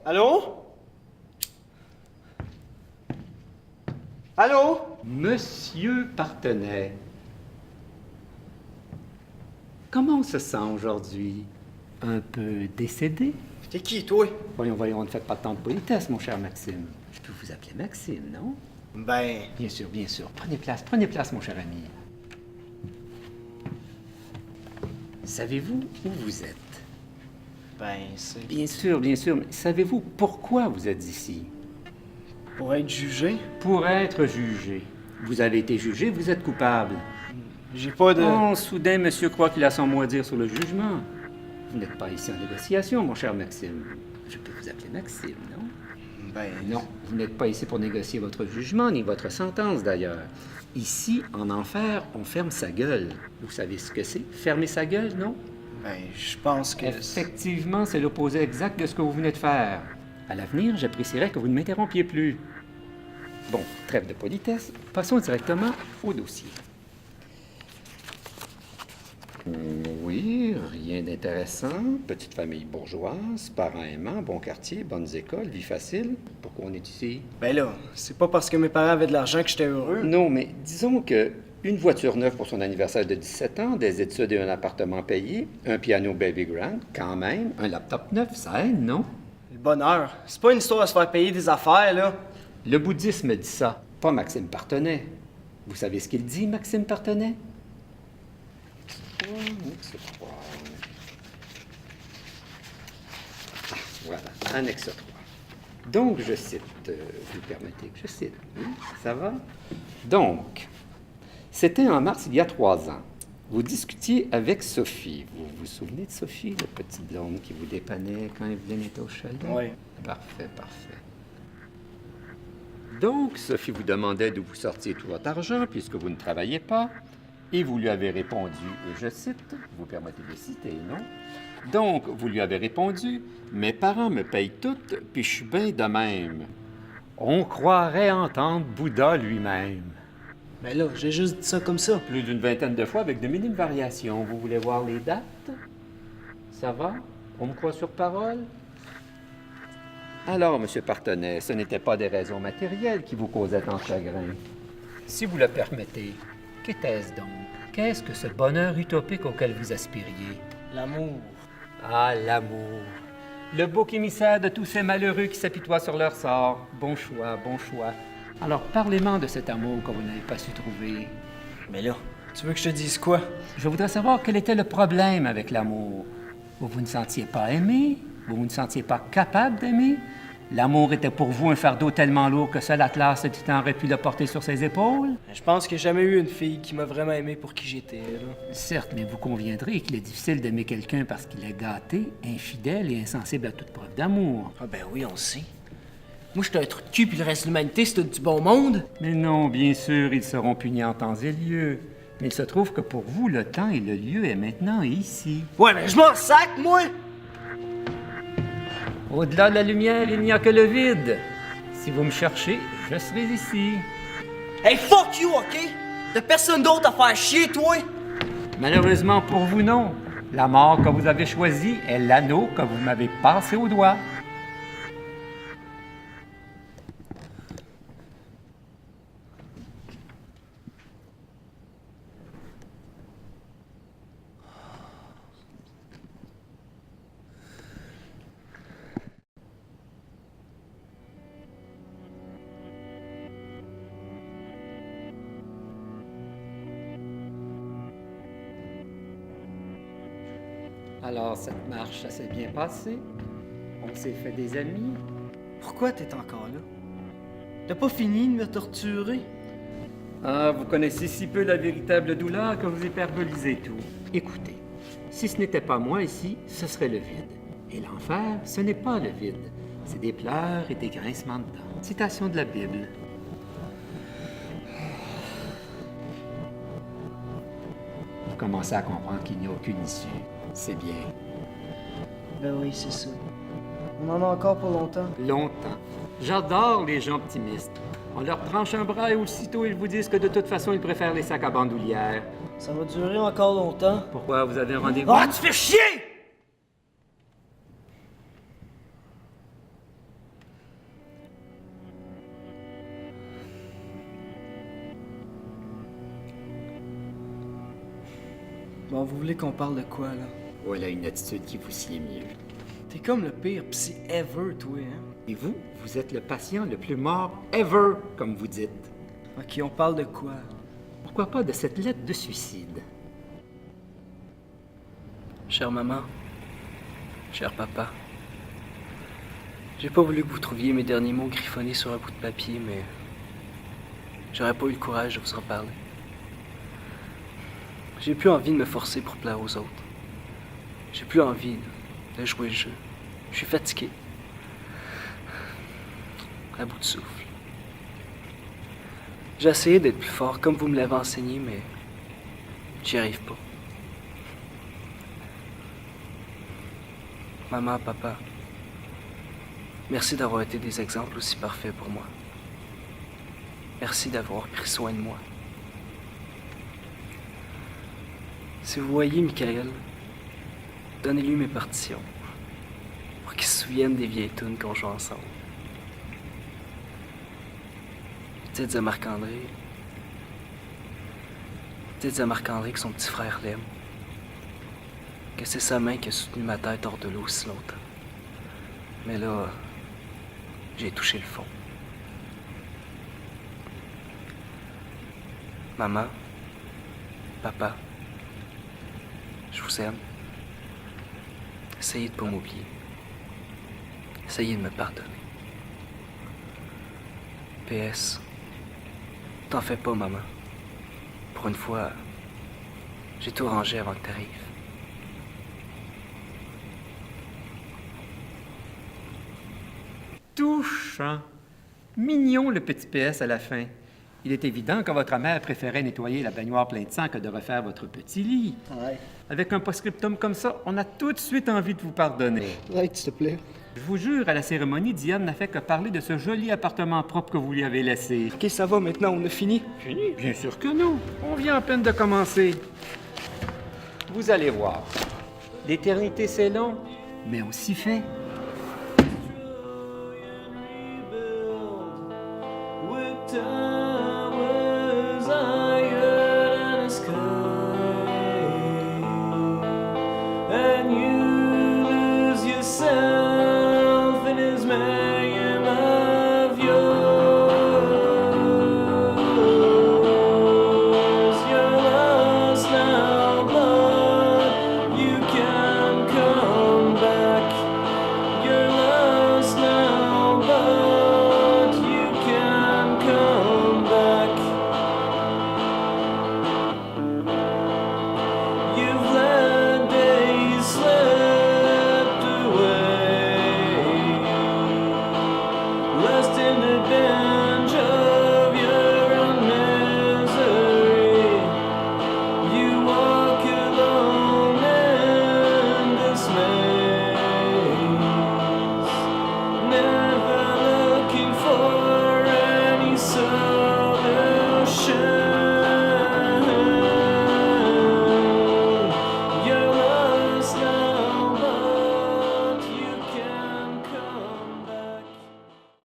Allô? Allô? Monsieur Partenay, comment on se sent aujourd'hui? Un peu décédé? T'es qui, toi? Voyons, ne faites pas tant de politesse, mon cher Maxime. Je peux vous appeler Maxime, non? Ben... Bien sûr. Prenez place, mon cher ami. Savez-vous où vous êtes? Ben, c'est... Bien sûr, mais savez-vous pourquoi vous êtes ici? Pour être jugé? Pour être jugé. Vous avez été jugé, vous êtes coupable. J'ai pas de... Oh, soudain, monsieur croit qu'il a son mot à dire sur le jugement. Vous n'êtes pas ici en négociation, mon cher Maxime. Je peux vous appeler Maxime, non? Ben... Non, vous n'êtes pas ici pour négocier votre jugement, ni votre sentence, d'ailleurs. Ici, en enfer, on ferme sa gueule. Vous savez ce que c'est? Fermer sa gueule, non? Ben, je pense que... Effectivement, c'est l'opposé exact de ce que vous venez de faire. À l'avenir, j'apprécierais que vous ne m'interrompiez plus. Bon, trêve de politesse, passons directement au dossier. Oui, rien d'intéressant. Petite famille bourgeoise, parents aimants, bon quartier, bonnes écoles, vie facile. Pourquoi on est ici? Ben là, c'est pas parce que mes parents avaient de l'argent que j'étais heureux. Non, mais disons que une voiture neuve pour son anniversaire de 17 ans, des études et un appartement payé, un piano Baby Grand, quand même, un laptop neuf, ça aide, non? Le bonheur. C'est pas une histoire de se faire payer des affaires, là. Le bouddhisme dit ça, pas Maxime Partenay. Vous savez ce qu'il dit, Maxime Partenay? Annexe 3. Ah, voilà, annexe 3. Donc, je cite, vous permettez que je cite, oui, ça va? Donc, c'était en mars il y a 3 ans. Vous discutiez avec Sophie. Vous vous souvenez de Sophie, la petite blonde qui vous dépannait quand Evelyne était au chalet? Oui. Parfait. Donc, Sophie vous demandait d'où vous sortiez tout votre argent puisque vous ne travaillez pas. Et vous lui avez répondu, et je cite, vous permettez de citer, non? Donc, vous lui avez répondu, « Mes parents me payent tout, puis je suis bien de même. » On croirait entendre Bouddha lui-même. Ben là, j'ai juste dit ça comme ça. Plus d'une vingtaine de fois avec de minimes variations. Vous voulez voir les dates? Ça va? On me croit sur parole? Alors, M. Partenay, ce n'était pas des raisons matérielles qui vous causaient tant de chagrin. Si vous le permettez, qu'était-ce donc? Qu'est-ce que ce bonheur utopique auquel vous aspiriez? L'amour. Ah, l'amour. Le bouc émissaire de tous ces malheureux qui s'apitoient sur leur sort. Bon choix. Alors, parlez-moi de cet amour que vous n'avez pas su trouver. Mais là, tu veux que je te dise quoi? Je voudrais savoir quel était le problème avec l'amour. Vous ne sentiez pas aimé? Vous ne sentiez pas capable d'aimer? L'amour était pour vous un fardeau tellement lourd que seul Atlas de Titan aurait pu le porter sur ses épaules? Je pense qu'il n'y a jamais eu une fille qui m'a vraiment aimé pour qui j'étais, là. Certes, mais vous conviendrez qu'il est difficile d'aimer quelqu'un parce qu'il est gâté, infidèle et insensible à toute preuve d'amour. Ah ben oui, on le sait. Moi, je suis un trou de cul, puis le reste de l'humanité, c'est tout du bon monde. Mais non, bien sûr, ils seront punis en temps et lieu. Mais il se trouve que pour vous, le temps et le lieu est maintenant et ici. Ouais, mais je m'en sac, moi! Au-delà de la lumière, il n'y a que le vide. Si vous me cherchez, je serai ici. Hey, fuck you, OK? T'as personne d'autre à faire chier, toi? Malheureusement pour vous, non. La mort que vous avez choisie est l'anneau que vous m'avez passé au doigt. Alors, cette marche, ça s'est bien passé? On s'est fait des amis? Pourquoi t'es encore là? T'as pas fini de me torturer? Ah, vous connaissez si peu la véritable douleur que vous hyperbolisez tout. Écoutez, si ce n'était pas moi ici, ce serait le vide. Et l'enfer, ce n'est pas le vide. C'est des pleurs et des grincements de dents. Citation de la Bible. Vous commencez à comprendre qu'il n'y a aucune issue. C'est bien. Ben oui, c'est ça. On en a encore pour longtemps. Longtemps. J'adore les gens optimistes. On leur tranche un bras et aussitôt ils vous disent que de toute façon ils préfèrent les sacs à bandoulière. Ça va durer encore longtemps. Pourquoi vous avez un rendez-vous? Ah, tu fais chier! Bon, vous voulez qu'on parle de quoi, là? Oh, elle a une attitude qui vous sied mieux. T'es comme le pire psy ever, toi, hein? Et vous, vous êtes le patient le plus mort ever, comme vous dites. Ok, on parle de quoi? Pourquoi pas de cette lettre de suicide? Chère maman, cher papa, j'ai pas voulu que vous trouviez mes derniers mots griffonnés sur un bout de papier, mais j'aurais pas eu le courage de vous en parler. J'ai plus envie de me forcer pour plaire aux autres. J'ai plus envie de jouer le jeu. Je suis fatigué. À bout de souffle. J'ai essayé d'être plus fort comme vous me l'avez enseigné, mais j'y arrive pas. Maman, papa, merci d'avoir été des exemples aussi parfaits pour moi. Merci d'avoir pris soin de moi. Si vous voyez Michael, donnez-lui mes partitions pour qu'il se souvienne des vieilles tunes qu'on joue ensemble. Dites à Marc-André que son petit frère l'aime, que c'est sa main qui a soutenu ma tête hors de l'eau si longtemps. Mais là, j'ai touché le fond. Maman, papa, je vous aime. Essayez de pas m'oublier. Essayez de me pardonner. PS, t'en fais pas, maman. Pour une fois, j'ai tout rangé avant que t'arrives. Touchant. Mignon, le petit PS à la fin. Il est évident que votre mère préférait nettoyer la baignoire pleine de sang que de refaire votre petit lit. Ouais. Avec un post-scriptum comme ça, on a tout de suite envie de vous pardonner. Ouais, s'il te plaît. Je vous jure, à la cérémonie, Diane n'a fait que parler de ce joli appartement propre que vous lui avez laissé. Ok, ça va maintenant, on a fini. Fini? Bien sûr que non. On vient à peine de commencer. Vous allez voir. L'éternité, c'est long, mais on s'y fait.